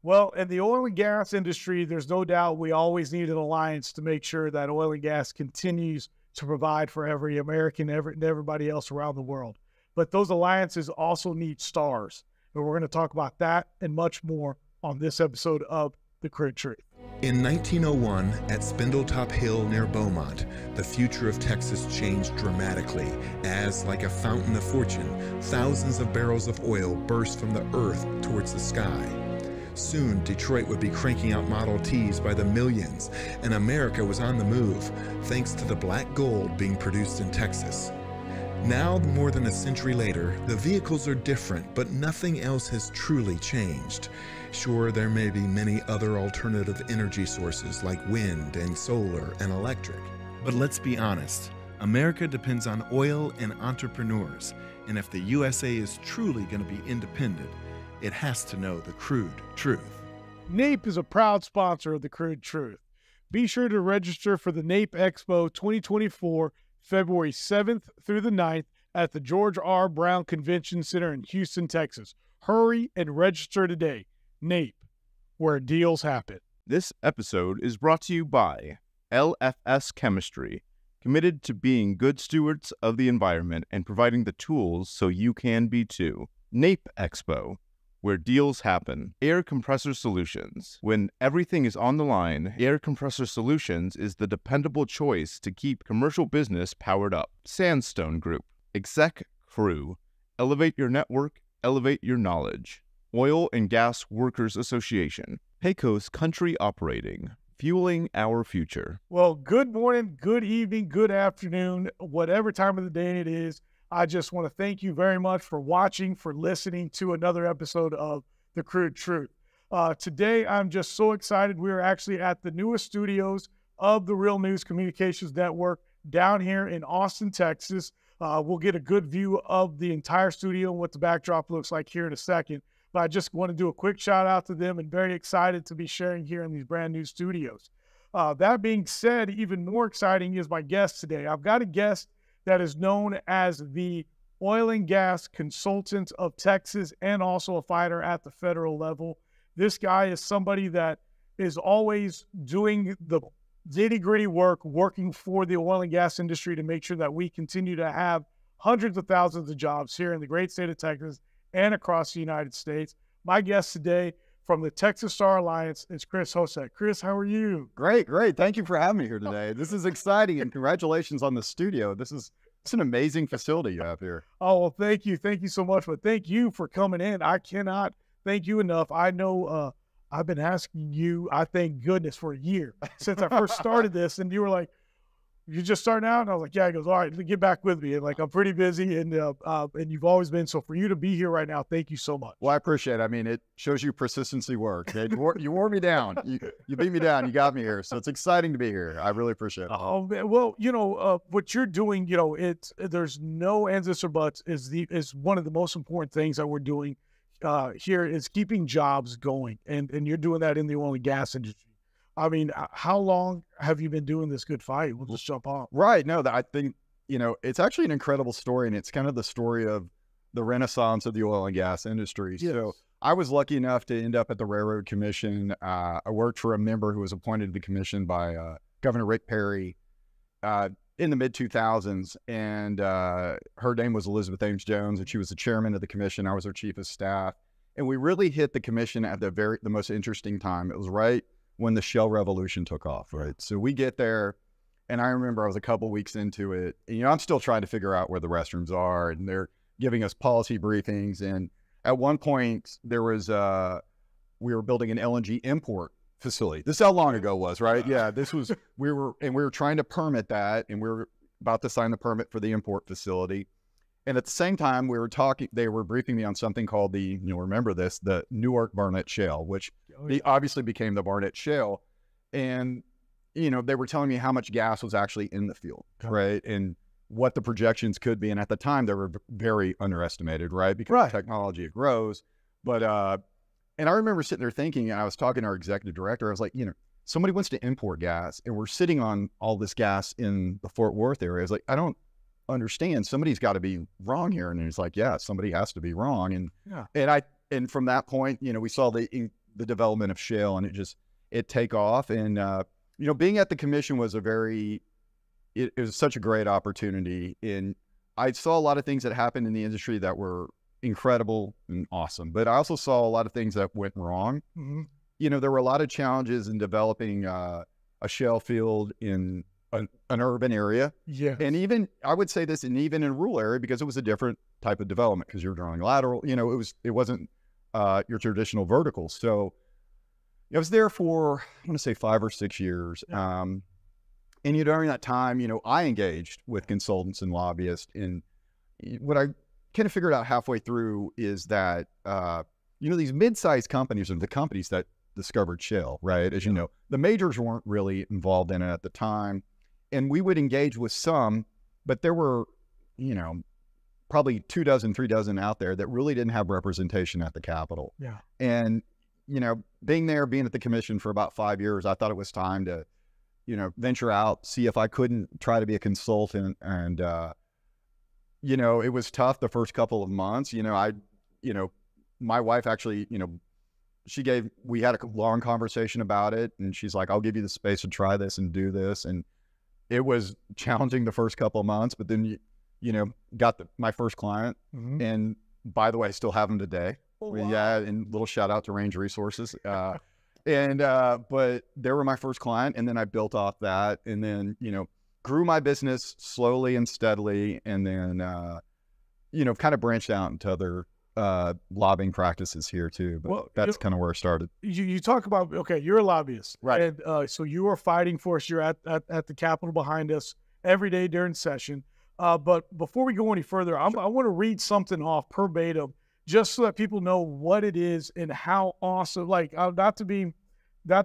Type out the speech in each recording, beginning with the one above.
Well, in the oil and gas industry, there's no doubt we always need an alliance to make sure that oil and gas continues to provide for every American and everybody else around the world. But those alliances also need stars. And we're going to talk about that and much more on this episode of The CRUDE Truth. In 1901, at Spindletop Hill near Beaumont, the future of Texas changed dramatically as, like a fountain of fortune, thousands of barrels of oil burst from the earth towards the sky. Soon, Detroit would be cranking out Model Ts by the millions, and America was on the move, thanks to the black gold being produced in Texas. Now, more than a century later, the vehicles are different, but nothing else has truly changed. Sure, there may be many other alternative energy sources like wind and solar and electric. But let's be honest, America depends on oil and entrepreneurs, and if the USA is truly going to be independent, it has to know the crude truth. NAPE is a proud sponsor of the CRUDE Truth. Be sure to register for the NAPE Expo 2024, February 7th through the 9th at the George R. Brown Convention Center in Houston, Texas. Hurry and register today. NAPE, where deals happen. This episode is brought to you by LFS Chemistry, committed to being good stewards of the environment and providing the tools so you can be too. NAPE Expo, where deals happen. Air Compressor Solutions. When everything is on the line, Air Compressor Solutions is the dependable choice to keep commercial business powered up. Sandstone Group. Exec Crew. Elevate your network, elevate your knowledge. Oil and Gas Workers Association. Pecos Country Operating. Fueling our future. Well, good morning, good evening, good afternoon, whatever time of the day it is. I just want to thank you very much for watching, for listening to another episode of The CRUDE Truth. Today, I'm just so excited. We are actually at the newest studios of the Real News Communications Network down here in Austin, Texas. We'll get a good view of the entire studio and what the backdrop looks like here in a second. But I just want to do a quick shout out to them and very excited to be sharing here in these brand new studios. That being said, even more exciting is my guest today. I've got a guest that is known as the oil and gas consultant of Texas and also a fighter at the federal level. This guy is somebody that is always doing the nitty-gritty work, working for the oil and gas industry to make sure that we continue to have hundreds of thousands of jobs here in the great state of Texas and across the United States. My guest today from the Texas Star Alliance is Chris Hosek. Chris, how are you? Great. Thank you for having me here today. This is exciting, and congratulations on the studio. It's an amazing facility you have here. Oh, well, thank you. Thank you so much. But thank you for coming in. I cannot thank you enough. I know I've been asking you, I thank goodness, for a year since I first started this, and you were like, you just starting out? And I was like, yeah. He goes, all right, get back with me. And like, I'm pretty busy, and you've always been. So for you to be here right now, thank you so much. Well, I appreciate it. I mean, it shows you persistency work. You wore me down. You beat me down. You got me here. So it's exciting to be here. I really appreciate it. Oh, man. Well, what you're doing, there's no ands, ifs, or buts, is one of the most important things that we're doing here is keeping jobs going. And you're doing that in the oil and gas industry. I mean, how long have you been doing this good fight? We'll just jump off. Right. No, I think, it's actually an incredible story, and it's kind of the story of the renaissance of the oil and gas industry. Yes. So I was lucky enough to end up at the Railroad Commission. I worked for a member who was appointed to the commission by Governor Rick Perry in the mid-2000s, and her name was Elizabeth Ames Jones, and she was the chairman of the commission. I was her chief of staff, and we really hit the commission at the most interesting time. It was right when the shale revolution took off, right? So we get there, and I remember I was a couple weeks into it, and, I'm still trying to figure out where the restrooms are, and they're giving us policy briefings. And at one point there was, we were building an LNG import facility. This is how long ago it was, right? Yeah, we were trying to permit that, and we were about to sign the permit for the import facility. And at the same time, they were briefing me on something called remember this, the Newark Barnett Shale, which obviously became the Barnett Shale. And, they were telling me how much gas was actually in the field, right? And what the projections could be. And at the time, they were very underestimated, right? Because of technology, it grows. But, and I remember sitting there thinking, and I was talking to our executive director, I was like, somebody wants to import gas, and we're sitting on all this gas in the Fort Worth area. I was like, I don't understand, somebody's got to be wrong here. And he's like, yeah, somebody has to be wrong. And from that point, we saw the the development of shale, and it take off. And being at the commission was it was such a great opportunity. And I saw a lot of things that happened in the industry that were incredible and awesome, but I also saw a lot of things that went wrong. There were a lot of challenges in developing a shale field in an urban area. Yeah. And even, I would say this, and even in a rural area, because it was a different type of development, because you're drawing lateral, it wasn't your traditional verticals. So I was there for, I want to say 5 or 6 years. Yeah. And during that time, I engaged with consultants and lobbyists. And what I kind of figured out halfway through is that, these mid-sized companies are the companies that discovered shale, right? As you know, the majors weren't really involved in it at the time. And we would engage with some, but there were, probably 2 dozen, 3 dozen out there that really didn't have representation at the Capitol. Yeah. And, being at the commission for about 5 years, I thought it was time to, venture out, see if I couldn't try to be a consultant. And, it was tough the first couple of months. My wife actually, we had a long conversation about it, and she's like, I'll give you the space to try this and do this. And it was challenging the first couple of months, but then, got my first client. And by the way, I still have them today. Oh, wow. Yeah. And little shout out to Range Resources. But they were my first client, and then I built off that, and then, grew my business slowly and steadily. And then, kind of branched out into other lobbying practices here too, but that's kind of where I started. You talk about, okay, you're a lobbyist, right? And so you are fighting for us. You're at the Capitol behind us every day during session. But before we go any further, I want to read something off verbatim, just so that people know what it is and how awesome. Like, not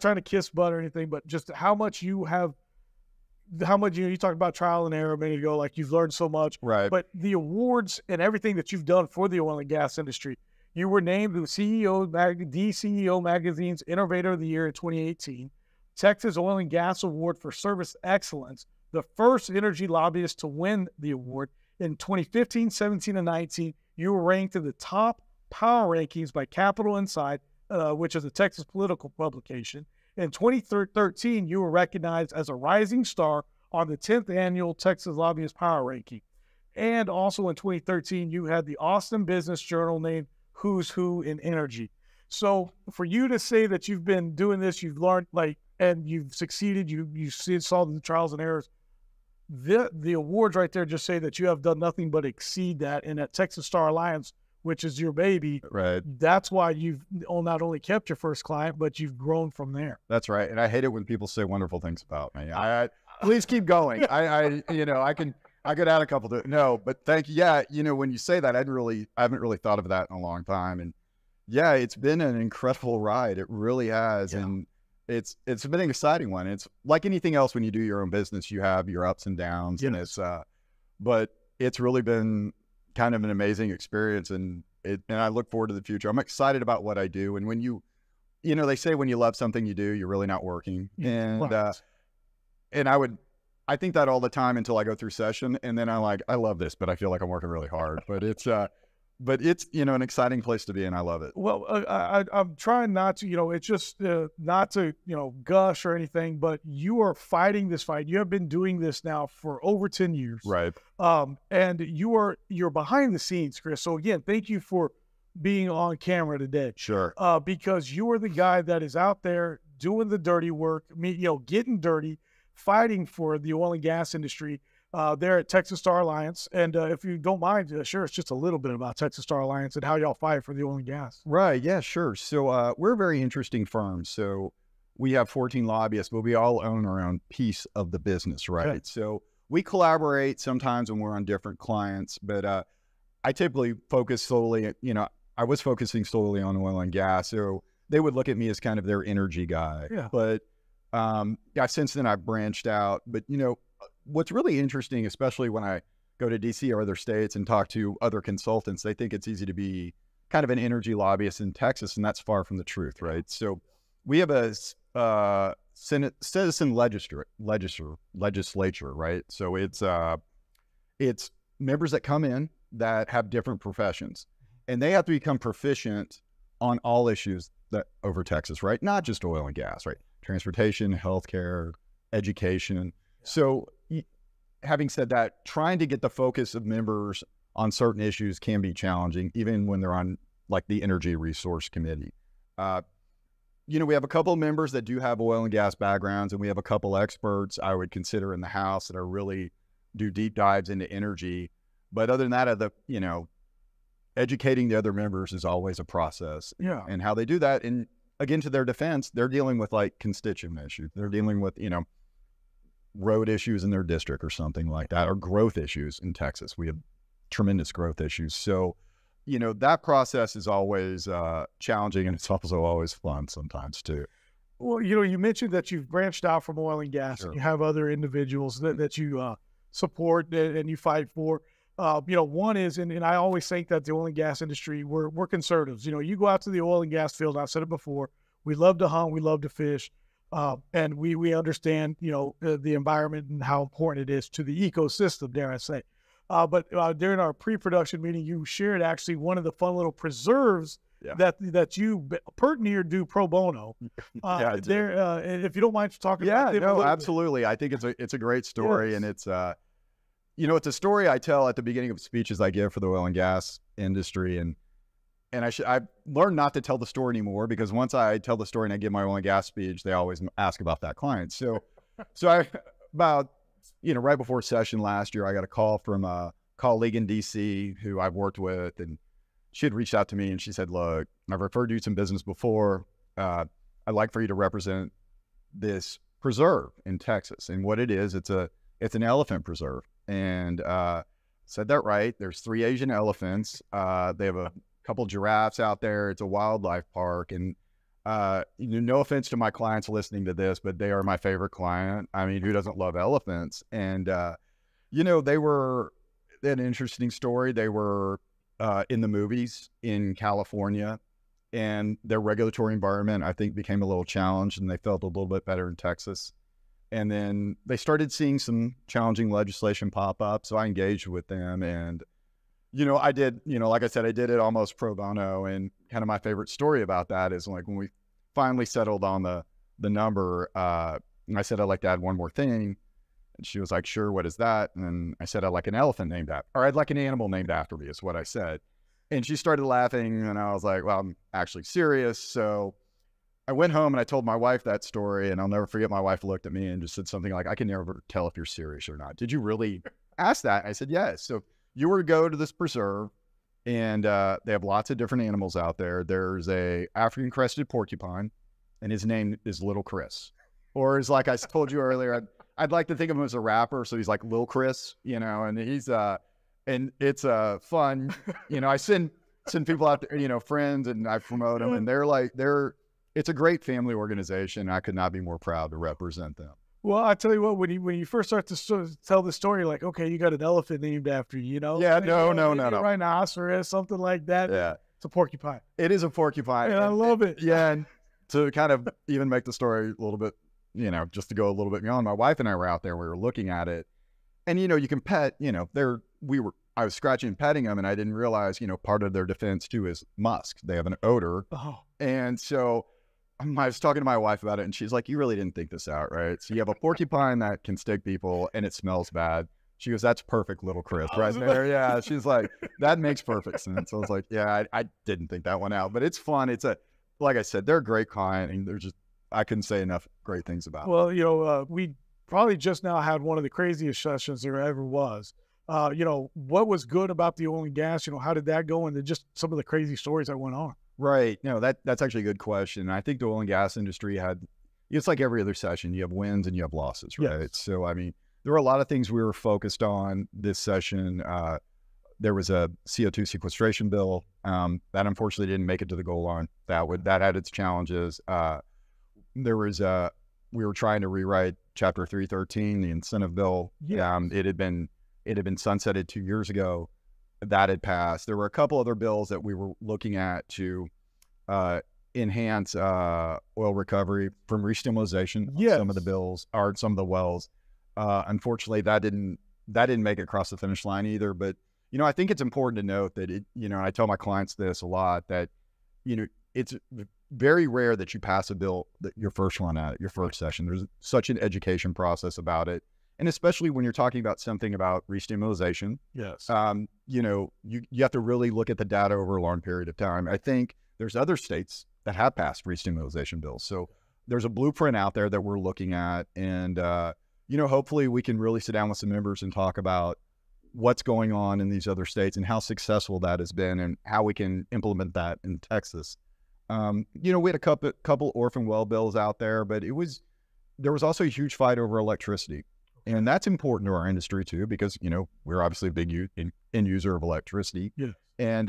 trying to kiss butt or anything, but just how much you talked about trial and error a minute ago, like you've learned so much, right? But the awards and everything that you've done for the oil and gas industry, you were named the DCEO Magazine's Innovator of the Year in 2018, Texas Oil and Gas Award for Service Excellence, the first energy lobbyist to win the award. In 2015, 17, and 19, you were ranked in the top power rankings by Capital Inside, which is a Texas political publication. In 2013, you were recognized as a rising star on the 10th annual Texas Lobbyist Power Ranking. And also in 2013, you had the Austin Business Journal named Who's Who in Energy. So for you to say that you've been doing this, you've learned, and you've succeeded, you saw the trials and errors, the awards right there just say that you have done nothing but exceed that. And at Texas Star Alliance, which is your baby, right? That's why you've not only kept your first client, but you've grown from there. That's right. And I hate it when people say wonderful things about me. Please keep going. I could add a couple to no, but thank you. Yeah, when you say that, I haven't really thought of that in a long time. And yeah, it's been an incredible ride. It really has. Yeah. And it's been an exciting one. It's like anything else when you do your own business, you have your ups and downs. Yes. And but it's really been kind of an amazing experience, and I look forward to the future. I'm excited about what I do. And when they say when you love something you do, you're really not working. And right. And I think that all the time until I go through session, and then I love this, but I feel like I'm working really hard. But it's an exciting place to be, and I love it. Well, I'm trying not to, it's just not to, gush or anything, but you are fighting this fight. You have been doing this now for over 10 years. Right. And you're behind the scenes, Chris. So again, thank you for being on camera today. Sure. Because you are the guy that is out there doing the dirty work, getting dirty, fighting for the oil and gas industry. There at Texas Star Alliance. And if you don't mind, sure, it's just a little bit about Texas Star Alliance and how y'all fight for the oil and gas. Right. Yeah, sure. So we're a very interesting firm. So we have 14 lobbyists, but we all own our own piece of the business, right? Okay. So we collaborate sometimes when we're on different clients, but I typically focus solely, I was focusing solely on oil and gas. So they would look at me as kind of their energy guy. Yeah. But since then I've branched out. But, what's really interesting, especially when I go to DC or other states and talk to other consultants, they think it's easy to be kind of an energy lobbyist in Texas, and that's far from the truth, right? So we have a citizen legislature, right? So it's members that come in that have different professions, and they have to become proficient on all issues that over Texas, right? Not just oil and gas, right? Transportation, healthcare, education. So having said that, trying to get the focus of members on certain issues can be challenging, even when they're on like the Energy Resource Committee. We have a couple of members that do have oil and gas backgrounds, and we have a couple experts I would consider in the House that are really do deep dives into energy. But other than that, educating the other members is always a process. Yeah. And how they do that, and again, to their defense, they're dealing with like constituent issues. They're dealing with, road issues in their district or something like that, or growth issues in Texas. We have tremendous growth issues. So, that process is always challenging, and it's also always fun sometimes too. Well, you mentioned that you've branched out from oil and gas. Sure. And you have other individuals that you support and you fight for. One is, and I always think that the oil and gas industry, we're conservatives. You go out to the oil and gas field, I've said it before, we love to hunt, we love to fish, and we understand, the environment and how important it is to the ecosystem, dare I say. But during our pre-production meeting, you shared actually one of the fun little preserves that you pertly do pro bono. Yeah, and if you don't mind talking about them. No, absolutely. I think it's a great story. Yes. And it's it's a story I tell at the beginning of speeches I give for the oil and gas industry, and I've learned not to tell the story anymore, because once I tell the story and I give my oil and gas speech, they always ask about that client. So right before session last year, I got a call from a colleague in DC who I've worked with, and she had reached out to me and she said, "Look, I've referred you some business before. I'd like for you to represent this preserve in Texas." And what it is, it's an elephant preserve. And said that right. There's 3 Asian elephants. They have a couple giraffes out there. It's a wildlife park. And no offense to my clients listening to this, but they are my favorite client. I mean, who doesn't love elephants? And they had an interesting story. They were in the movies in California, and their regulatory environment, I think, became a little challenged, and they felt a little bit better in Texas. And then they started seeing some challenging legislation pop up. So I engaged with them, and, I did, like I said, I did it almost pro bono. And kind of my favorite story about that is like when we finally settled on the number, I said, I'd like to add one more thing. And she was like, "Sure, what is that?" And I said, "I'd like an elephant named after, or I'd like an animal named after me," is what I said. And she started laughing, and I was like, "Well, I'm actually serious." So I went home and I told my wife that story, and I'll never forget, my wife looked at me and just said something like, "I can never tell if you're serious or not. Did you really ask that?" And I said, "Yes." So you were to go to this preserve, and they have lots of different animals out there. There's a African crested porcupine, and his name is Little Chris. Or as like I told you earlier, I'd like to think of him as a rapper. So he's like Lil Chris, and he's, and it's fun. I send people out there, friends, and I promote them, and it's a great family organization. I could not be more proud to represent them. Well, I tell you what, when you first start to tell the story, like, okay, you got an elephant named after you, Yeah, no. Rhinoceros, something like that. Yeah. It's a porcupine. It is a porcupine. And I love it. Yeah, and to kind of even make the story a little bit, just to go a little bit beyond, my wife and I were out there, we were looking at it, and, you can pet, I was scratching and petting them, and I didn't realize, part of their defense too is musk. They have an odor. Oh. And so I was talking to my wife about it, and she's like, "You really didn't think this out, right? So you have a porcupine that can stick people, and it smells bad." She goes, "That's perfect, Little Chris, right there." Yeah, she's like, "That makes perfect sense." So I was like, "Yeah, I didn't think that one out," but it's fun. Like I said, they're a great client, and I couldn't say enough great things about it. Well, we probably just now had one of the craziest sessions there ever was. What was good about the oil and gas? How did that go? And then just some of the crazy stories that went on. Right. No, that's actually a good question. I think the oil and gas industry it's like every other session. You have wins and you have losses, right? Yes. So, I mean, there were a lot of things we were focused on this session. There was a CO2 sequestration bill that unfortunately didn't make it to the goal line. That had its challenges. We were trying to rewrite Chapter 313, the incentive bill. Yes. It had been sunsetted 2 years ago. That had passed. There were a couple other bills that we were looking at to enhance oil recovery from restimulation. Yes. Some of the bills or some of the wells. Unfortunately, that didn't make it across the finish line either. But I think it's important to note that I tell my clients this a lot, that very rare that you pass a bill that your first one at your first session. There's such an education process about it. And especially when you're talking about something about restimulation, Yes. you know, you have to really look at the data over a long period of time. I think there's other states that have passed restimulation bills. So there's a blueprint out there that we're looking at. And, you know, hopefully we can really sit down with some members and talk about what's going on in these other states and how successful that has been and how we can implement that in Texas. You know, we had a couple orphan well bills out there, but there was also a huge fight over electricity. And that's important to our industry too, because, you know, we're obviously a big end user of electricity. Yeah. And,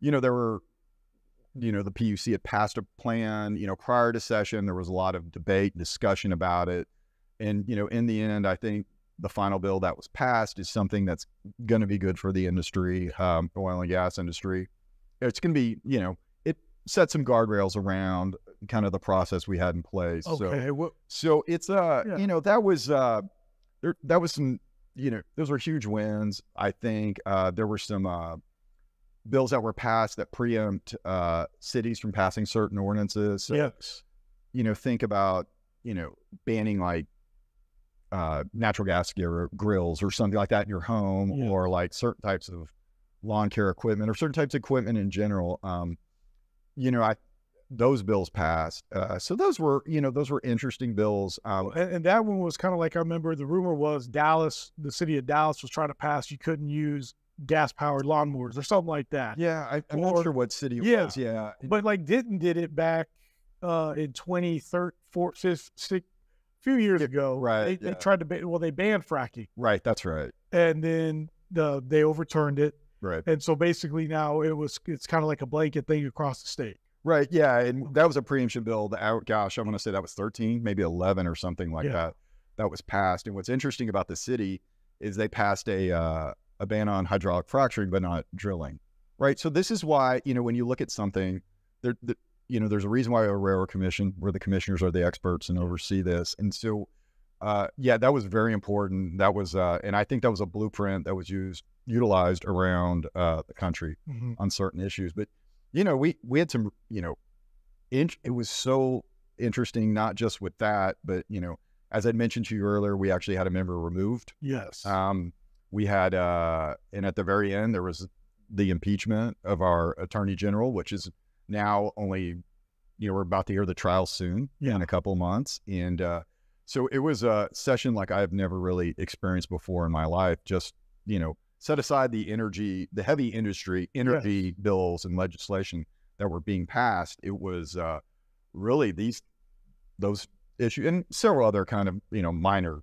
you know, the PUC had passed a plan, you know, prior to session. There was a lot of debate, discussion about it. And, you know, in the end, I think the final bill that was passed is something that's going to be good for the industry, oil and gas industry. It's going to be, you know, it set some guardrails around kind of the process we had in place. Okay. So it's, you know, that was some, you know, those were huge wins. I think there were some bills that were passed that preempt cities from passing certain ordinances. So, yes. You know, think about, you know, banning like natural gas grills or something like that in your home, or like certain types of lawn care equipment or certain types of equipment in general. You know, those bills passed. So those were interesting bills. And that one was kind of like, I remember the rumor was the city of Dallas was trying to pass, you couldn't use gas-powered lawnmowers or something like that. Yeah, I'm not sure what city it was. Yeah. But like Denton did it back in 2013, a few years ago. Right. They tried to, they banned fracking. Right, that's right. And then they overturned it. Right. And so basically now it's kind of like a blanket thing across the state. Right. Yeah. And that was a preemption bill. Gosh, I'm going to say that was 13, maybe 11 or something like that. That was passed. And what's interesting about the city is they passed a ban on hydraulic fracturing, but not drilling. Right. So this is why, you know, when you look at something, you know, there's a reason why we have a railroad commission where the commissioners are the experts and oversee this. And so, yeah, that was very important. That was, and I think that was a blueprint that was utilized around the country on certain issues. But, you know, we had some, you know, it was so interesting, not just with that, but, you know, as I'd mentioned to you earlier, we actually had a member removed. Yes. We had, and at the very end, there was the impeachment of our attorney general, which is now only, you know, we're about to hear the trial soon in a couple of months. And so it was a session like I've never really experienced before in my life. Just, you know, set aside the heavy industry energy bills and legislation that were being passed. It was really those issues and several other kind of, you know, minor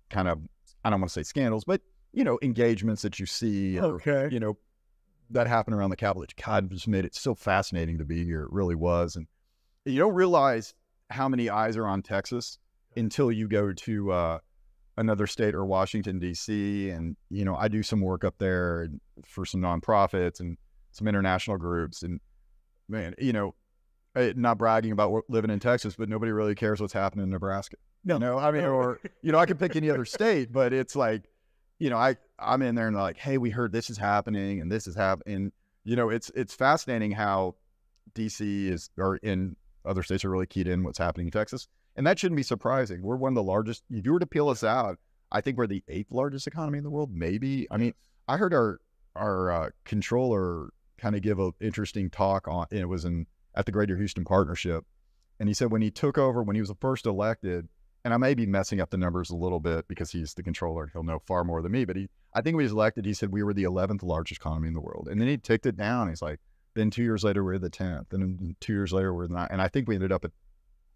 kind of, I don't want to say scandals, but, you know, engagements that you see, or, you know, that happened around the Capitol. God, just made it so fascinating to be here. It really was. And you don't realize how many eyes are on Texas until you go to another state or Washington, D.C. And, you know, I do some work up there for some nonprofits and some international groups. And, man, you know, not bragging about living in Texas, but nobody really cares what's happening in Nebraska. No. You know, I mean, or, you know, I could pick any other state, but it's like, you know, I'm in there and like, hey, we heard this is happening and this is happening. You know, it's fascinating how DC or in other states are really keyed in what's happening in Texas. And that shouldn't be surprising. We're one of the largest. If you were to peel us out, I think we're the 8th largest economy in the world, maybe. I mean, I heard our controller kind of give an interesting talk on, and it was at the Greater Houston Partnership. And he said when he took over, when he was first elected, and I may be messing up the numbers a little bit because he's the controller and he'll know far more than me, but I think when he was elected, he said we were the 11th largest economy in the world. And then he ticked it down. He's like, then 2 years later, we're the 10th. And then 2 years later, we're the 9th. And I think we ended up at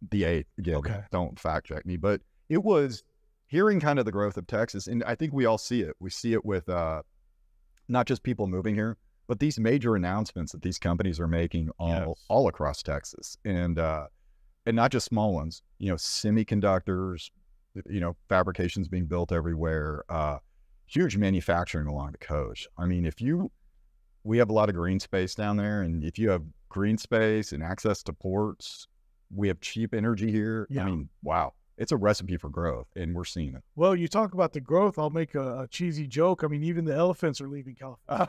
the 8th. Again, don't fact check me. But it was hearing kind of the growth of Texas. And I think we all see it. We see it with not just people moving here, but these major announcements that these companies are making all across Texas. And not just small ones, you know, semiconductors, you know, fabrications being built everywhere, huge manufacturing along the coast. I mean, we have a lot of green space down there, and if you have green space and access to ports, we have cheap energy here. I mean, wow. it's a recipe for growth, and we're seeing it. Well, you talk about the growth. I'll make a cheesy joke. I mean, even the elephants are leaving California.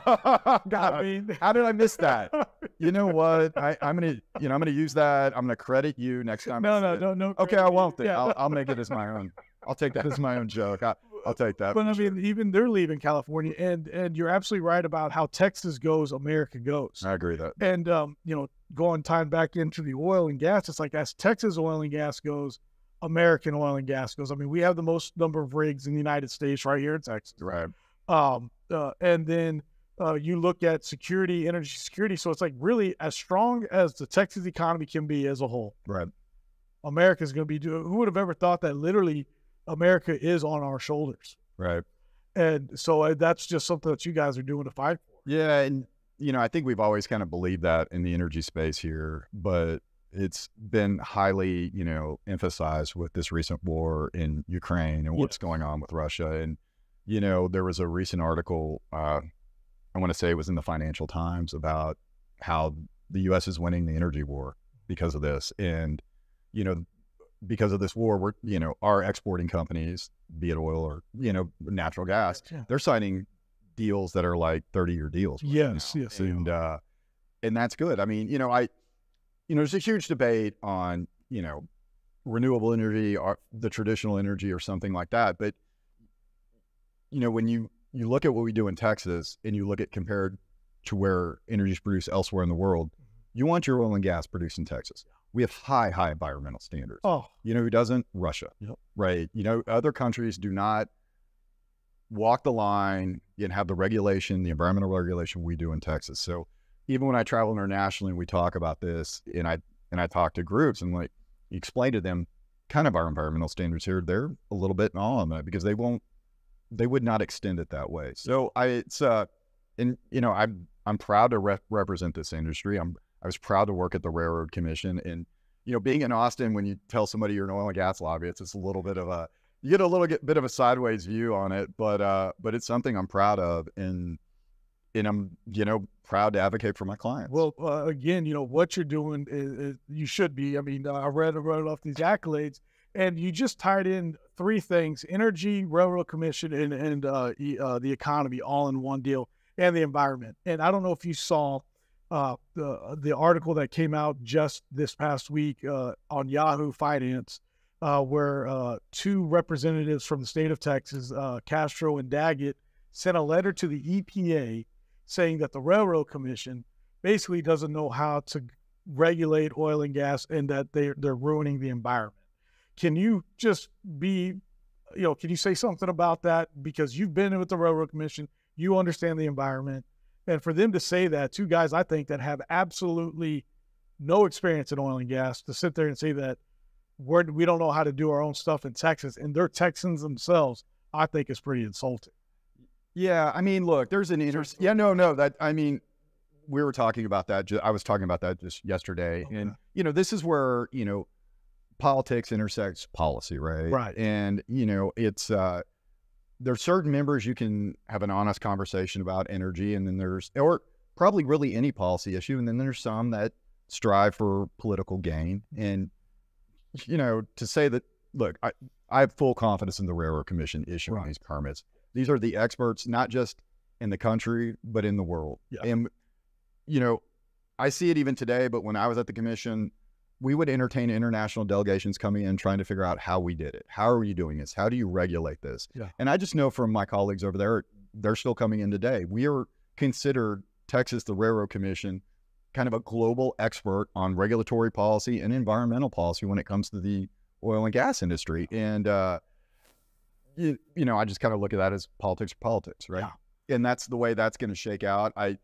God, I mean, how did I miss that? You know what? I'm gonna use that. I'm gonna credit you next time. No. Okay, I won't. Then. Yeah. I'll make it as my own. I'll take that as my own joke. I'll take that. But I mean, even they're leaving California, and you're absolutely right about how Texas goes, America goes. I agree with that. And going time back into the oil and gas, it's like as Texas oil and gas goes, American oil and gas goes. I mean, we have the most number of rigs in the United States right here in Texas. Right. And then you look at security, energy security. So it's like really as strong as the Texas economy can be as a whole. Right. America's going to be doing. Who would have ever thought that literally America is on our shoulders? Right. And so that's just something that you guys are doing to fight for. Yeah. And, I think we've always kind of believed that in the energy space here, but it's been highly, emphasized with this recent war in Ukraine and what's going on with Russia. And, there was a recent article, I want to say it was in the Financial Times, about how the U.S. is winning the energy war because of this. And, because of this war, we're, our exporting companies, be it oil or, natural gas, they're signing deals that are like 30-year deals. Yes. And that's good. I mean, there's a huge debate on, renewable energy or the traditional energy or something like that. But, when you look at what we do in Texas and you look at compared to where energy is produced elsewhere in the world, you want your oil and gas produced in Texas. We have high environmental standards. Oh, who doesn't? Russia. Yep. Right. Other countries do not walk the line and have the regulation, the environmental regulation we do in Texas. So even when I travel internationally and we talk about this, and I talk to groups and like explain to them kind of our environmental standards here, they're a little bit in awe on that because they would not extend it that way. So I'm proud to represent this industry. I was proud to work at the Railroad Commission, and being in Austin, when you tell somebody you're an oil and gas lobbyist, it's a little bit of you get a little bit of a sideways view on it, but it's something I'm proud of, and I'm proud to advocate for my clients. Well, again, what you're doing is you should be. I mean, I read off these accolades, and you just tied in three things: energy, Railroad Commission, and the economy, all in one deal, and the environment. And I don't know if you saw the article that came out just this past week on Yahoo Finance, where two representatives from the state of Texas, Castro and Daggett, sent a letter to the EPA saying that the Railroad Commission basically doesn't know how to regulate oil and gas, and that they're ruining the environment. Can you just can you say something about that? Because you've been with the Railroad Commission, you understand the environment. And for them to say that, two guys, I think, that have absolutely no experience in oil and gas, to sit there and say that we don't know how to do our own stuff in Texas, and they're Texans themselves, I think is pretty insulting. Yeah, I mean, look, there's an interest. Yeah, no, we were talking about that. I was talking about that just yesterday. Okay. And, this is where, politics intersects policy, right? Right. And, it's, there's certain members you can have an honest conversation about energy, and then or probably really any policy issue. And then there's some that strive for political gain. And, to say that, look, I have full confidence in the Railroad Commission issuing these permits. These are the experts, not just in the country, but in the world. Yeah. And, I see it even today, but when I was at the commission, we would entertain international delegations coming in trying to figure out how we did it. How are you doing this? How do you regulate this? Yeah. And I just know from my colleagues over there, they're still coming in today. We are considered, Texas, the Railroad Commission, kind of a global expert on regulatory policy and environmental policy when it comes to the oil and gas industry. And, I just kind of look at that as politics, right? Yeah. And that's the way that's going to shake out. I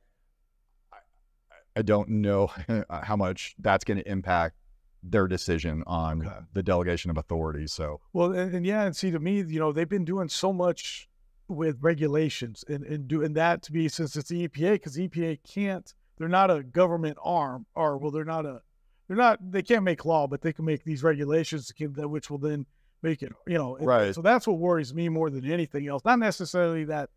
don't know how much that's going to impact their decision on the delegation of authority. So, well, and see, to me, they've been doing so much with regulations and doing that to be, since it's the EPA, because EPA they're not a government arm, or, well, they can't make law, but they can make these regulations which will then make it, right. So that's what worries me more than anything else. Not necessarily that,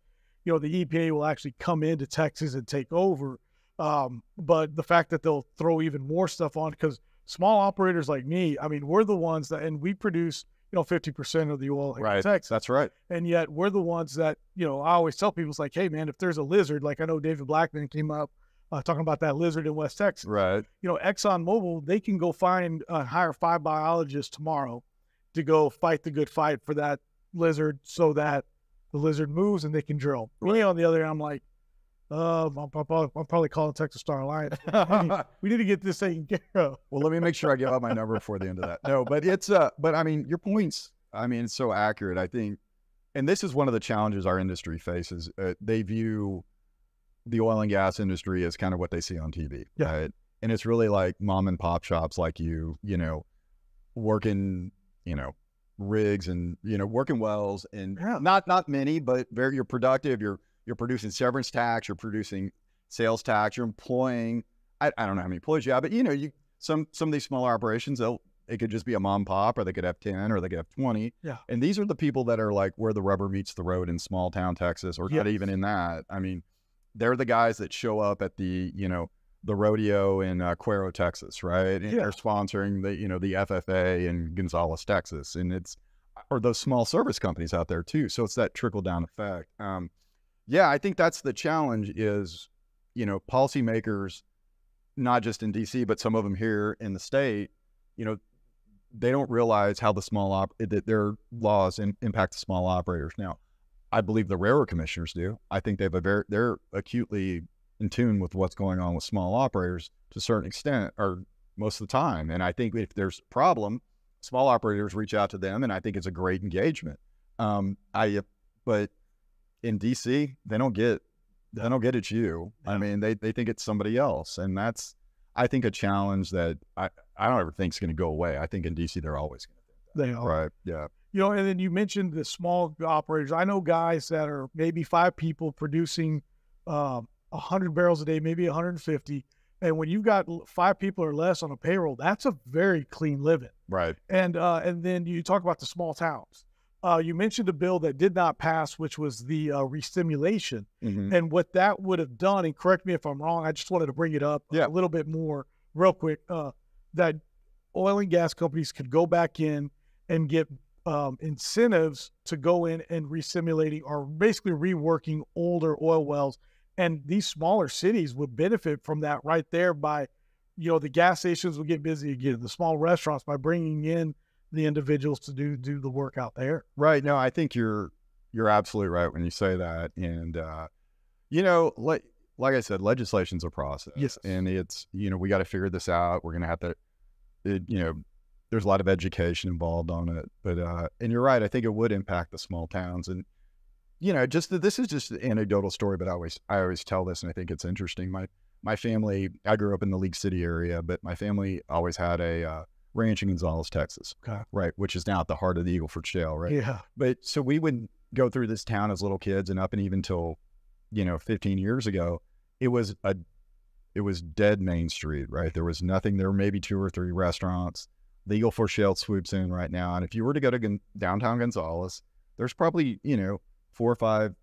the EPA will actually come into Texas and take over, but the fact that they'll throw even more stuff on, because small operators like me, I mean, we're the ones that, and we produce, 50% of the oil here in Right. Texas. That's right. And yet we're the ones that, I always tell people, it's like, hey, man, if there's a lizard, like I know David Blackman came up talking about that lizard in West Texas. Right. ExxonMobil, they can go find hire 5 biologists tomorrow to go fight the good fight for that lizard so that the lizard moves and they can drill. Me, on the other hand, I'm like, I'm probably calling Texas Star Alliance. We need to get this taken care of. Well, let me make sure I give out my number before the end of that. No, but but I mean, your points, it's so accurate, I think. And this is one of the challenges our industry faces. They view the oil and gas industry as kind of what they see on TV. Yeah. Right? And it's really like mom and pop shops like you working, rigs and, working wells and not many, but you're productive. You're producing severance tax, you're producing sales tax, you're employing, I don't know how many employees you have, but some of these smaller operations, it could just be a mom and pop, or they could have 10, or they could have 20. Yeah. And these are the people that are like where the rubber meets the road in small town Texas, or not even in that. I mean, they're the guys that show up at the rodeo in Cuero, Texas, right? And they're sponsoring the FFA in Gonzales, Texas. And or those small service companies out there too. So it's that trickle down effect. I think that's the challenge is, policymakers, not just in DC, but some of them here in the state, they don't realize how that their laws impact the small operators. Now, I believe the railroad commissioners do. I think they're acutely in tune with what's going on with small operators to a certain extent, or most of the time. And I think if there's a problem, small operators reach out to them, and I think it's a great engagement. But in DC, they don't get it's you. I mean, they think it's somebody else, and that's, I think, a challenge that I don't ever think is going to go away. I think in DC they're always going to think that. They are. Right. Yeah. And then you mentioned the small operators. I know guys that are maybe 5 people producing 100 barrels a day, maybe 150. And when you've got 5 people or less on a payroll, that's a very clean living. Right. And then you talk about the small towns. You mentioned a bill that did not pass, which was the restimulation. Mm-hmm. And what that would have done, and correct me if I'm wrong, I just wanted to bring it up a little bit more real quick, that oil and gas companies could go back in and get incentives to go in and restimulating, or basically reworking older oil wells. And these smaller cities would benefit from that right there by, the gas stations would get busy again, the small restaurants, by bringing in the individuals to do the work out there. Right. No, I think you're absolutely right when you say that. And, like I said, legislation's a process. Yes. And it's, we got to figure this out. We're going to have to, there's a lot of education involved on it, but, and you're right. I think it would impact the small towns. And, this is just an anecdotal story, but I always tell this, and I think it's interesting. My family, I grew up in the League City area, but my family always had a ranch in Gonzales, Texas, right, which is now at the heart of the Eagle Ford Shale, right? Yeah. But so we would go through this town as little kids, and up and even till 15 years ago, it was dead Main Street, right? There was nothing. There were maybe 2 or 3 restaurants. The Eagle Ford Shale swoops in right now, and if you were to go to downtown Gonzales, there's probably 4 or 5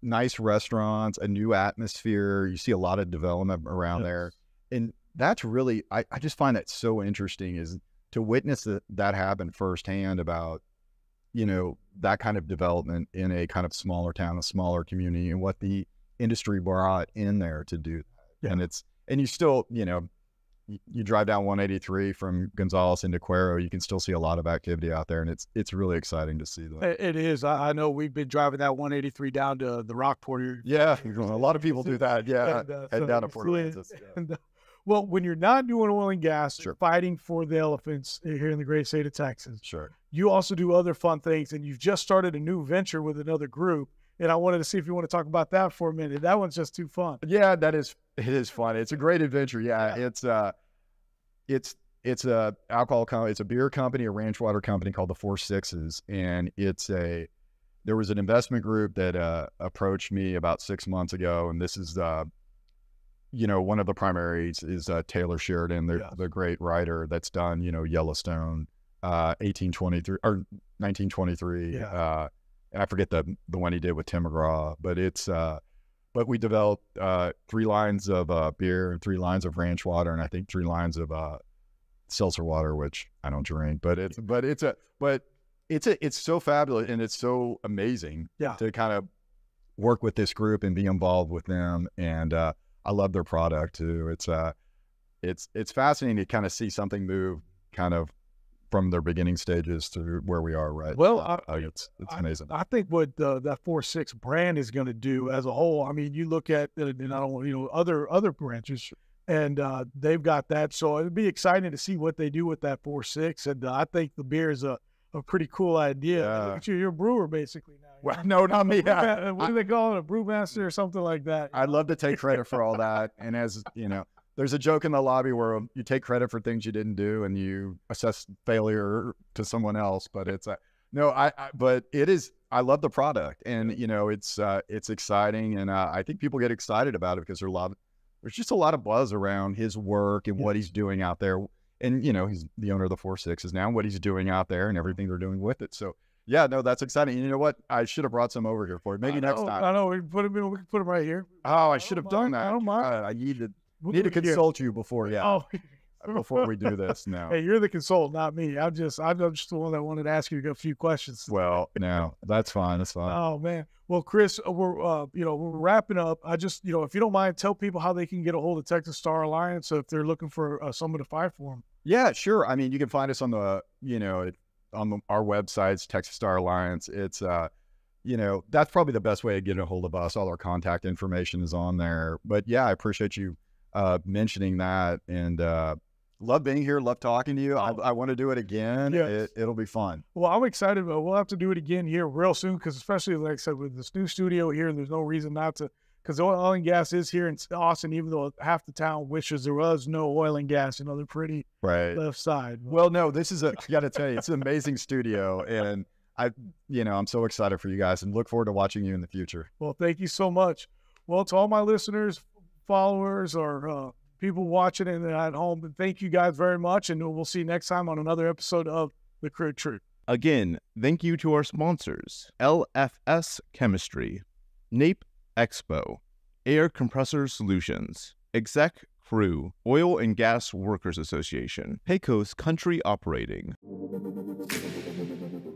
nice restaurants, a new atmosphere. You see a lot of development around there. And that's really, I just find that so interesting, is to witness that happen firsthand about, that kind of development in a kind of smaller town, a smaller community, and what the industry brought in there to do that. Yeah. And you still, you drive down 183 from Gonzales into Cuero, you can still see a lot of activity out there, and it's really exciting to see that. It is. I know we've been driving that 183 down to the Rockport area. Yeah, a lot of people do that. Yeah, head down to Port Aransas. Yeah. Well, when you're not doing oil and gas, fighting for the elephants here in the great state of Texas, you also do other fun things, and you've just started a new venture with another group. And I wanted to see if you want to talk about that for a minute. That one's just too fun. Yeah, it is fun. It's a great adventure. Yeah. It's a alcohol company. It's a beer company, a ranch water company called the 4 Sixes. And there was an investment group that approached me about 6 months ago. And this is, one of the primaries is Taylor Sheridan, the great writer that's done, Yellowstone, 1823 or 1923. Yeah. And I forget the one he did with Tim McGraw, but we developed 3 lines of beer and 3 lines of ranch water, and I think 3 lines of seltzer water, which I don't drink. But it's so fabulous and it's so amazing Yeah. to kind of work with this group and be involved with them. And I love their product too. It's fascinating to kind of see something move kind of from their beginning stages to where we are right Well, now. It's amazing. I think what that 4.6 brand is going to do as a whole. I mean, you look at and I don't other branches, and they've got that. So it'd be exciting to see what they do with that 4.6. And I think the beer is a pretty cool idea. Look at you, you're a brewer basically now. Well, no, not me. What do they call it? A brewmaster or something like that? I'd love to take credit for all that. And as you know, there's a joke in the lobby where you take credit for things you didn't do and you assess failure to someone else. But it's but it is. I love the product, and it's exciting, and I think people get excited about it because there's just a lot of buzz around his work and what he's doing out there. And he's the owner of the 4.6s now, what he's doing out there and everything they're doing with it. So yeah, no, that's exciting. And you know what? I should have brought some over here for you. Maybe next time. I know we can put them right here. Oh, I should have done that. I don't mind. I need to consult you before. Yeah. Oh. Before we do this. No. Hey, you're the consultant, not me. I'm just the one that wanted to ask you a few questions. Well, no, that's fine. That's fine. Oh man. Well, Chris, we're wrapping up. I just if you don't mind, tell people how they can get a hold of Texas Star Alliance if they're looking for someone to fight for them. Yeah, sure. I mean, you can find us on the our websites, Texas Star Alliance. It's that's probably the best way to get a hold of us. All our contact information is on there. But yeah, I appreciate you mentioning that, and love being here. Love talking to you. I want to do it again. Yes. It'll be fun. Well, I'm excited. We'll have to do it again here real soon, because especially like I said, with this new studio here, there's no reason not to. Because oil and gas is here in Austin, even though half the town wishes there was no oil and gas. They're pretty left side. Well, no, I got to tell you, it's an amazing studio, and I'm so excited for you guys and look forward to watching you in the future. Well, thank you so much. Well, to all my listeners, followers, or people watching it at home, thank you guys very much, and we'll see you next time on another episode of The CRUDE TRUTH. Again, thank you to our sponsors, LFS Chemistry, NAPE Expo, Air Compressor Solutions, Exec Crew, Oil and Gas Workers Association, Pecos Country Operating.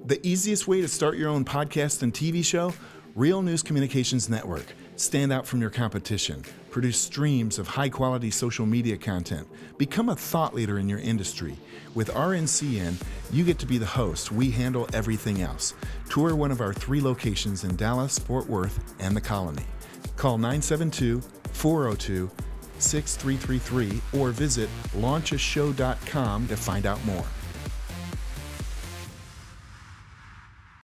The easiest way to start your own podcast and TV show? Real News Communications Network. Stand out from your competition. Produce streams of high-quality social media content. Become a thought leader in your industry. With RNCN, you get to be the host. We handle everything else. Tour one of our 3 locations in Dallas, Fort Worth, and the Colony. Call 972-402-6333 or visit launchashow.com to find out more.